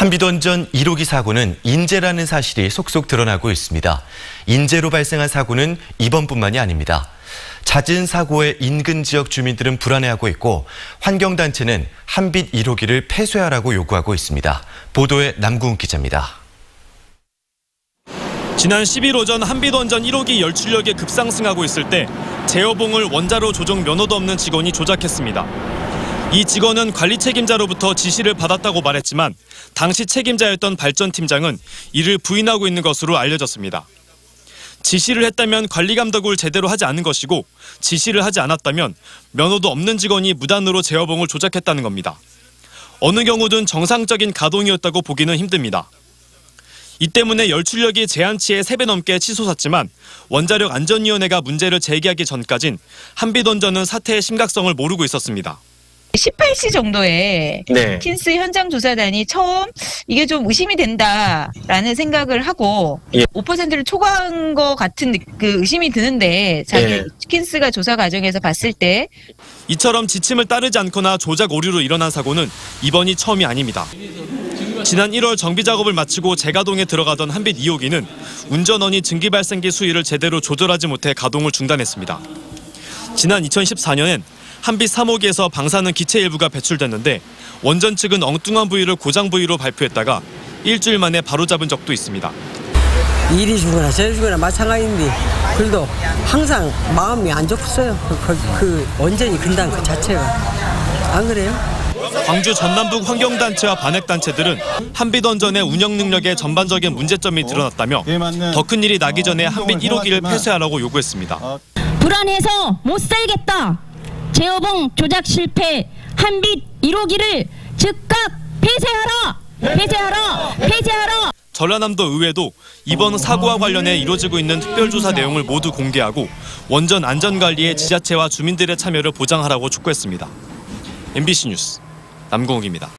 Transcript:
한빛원전 1호기 사고는 인재라는 사실이 속속 드러나고 있습니다. 인재로 발생한 사고는 이번뿐만이 아닙니다. 잦은 사고에 인근 지역 주민들은 불안해하고 있고 환경단체는 한빛 1호기를 폐쇄하라고 요구하고 있습니다. 보도에 남궁 기자입니다. 지난 10일 오전 한빛원전 1호기 열출력이 급상승하고 있을 때 제어봉을 원자로 조정 면허도 없는 직원이 조작했습니다. 이 직원은 관리 책임자로부터 지시를 받았다고 말했지만 당시 책임자였던 발전팀장은 이를 부인하고 있는 것으로 알려졌습니다. 지시를 했다면 관리 감독을 제대로 하지 않은 것이고 지시를 하지 않았다면 면허도 없는 직원이 무단으로 제어봉을 조작했다는 겁니다. 어느 경우든 정상적인 가동이었다고 보기는 힘듭니다. 이 때문에 열출력이 제한치의 3배 넘게 치솟았지만 원자력 안전위원회가 문제를 제기하기 전까진 한빛원전은 사태의 심각성을 모르고 있었습니다. 18시 정도에 킨스 현장 조사단이 처음 이게 좀 의심이 된다라는 생각을 하고 5%를 초과한 것 같은 그 의심이 드는데 킨스가 조사 과정에서 봤을 때 이처럼 지침을 따르지 않거나 조작 오류로 일어난 사고는 이번이 처음이 아닙니다. 지난 1월 정비 작업을 마치고 재가동에 들어가던 한빛 2호기는 운전원이 증기발생기 수위를 제대로 조절하지 못해 가동을 중단했습니다. 지난 2014년엔 한빛 3호기에서 방사능 기체 일부가 배출됐는데 원전 측은 엉뚱한 부위를 고장 부위로 발표했다가 일주일 만에 바로잡은 적도 있습니다. 일이 주거나 저리 주거나 마찬가지인데 그래도 항상 마음이 안 좋겠어요. 그 원전이 근단 그 자체가. 안 그래요? 광주 전남북 환경단체와 반핵단체들은 한빛원전의 운영 능력에 전반적인 문제점이 드러났다며 더 큰 일이 나기 전에 한빛 1호기를 폐쇄하라고 요구했습니다. 불안해서 못 살겠다. 제어봉 조작 실패 한빛 1호기를 즉각 폐쇄하라! 폐쇄하라! 폐쇄하라! 전라남도 의회도 이번 사고와 관련해 이루어지고 있는 특별조사 내용을 모두 공개하고 원전 안전관리에 지자체와 주민들의 참여를 보장하라고 촉구했습니다. MBC 뉴스 남궁욱입니다.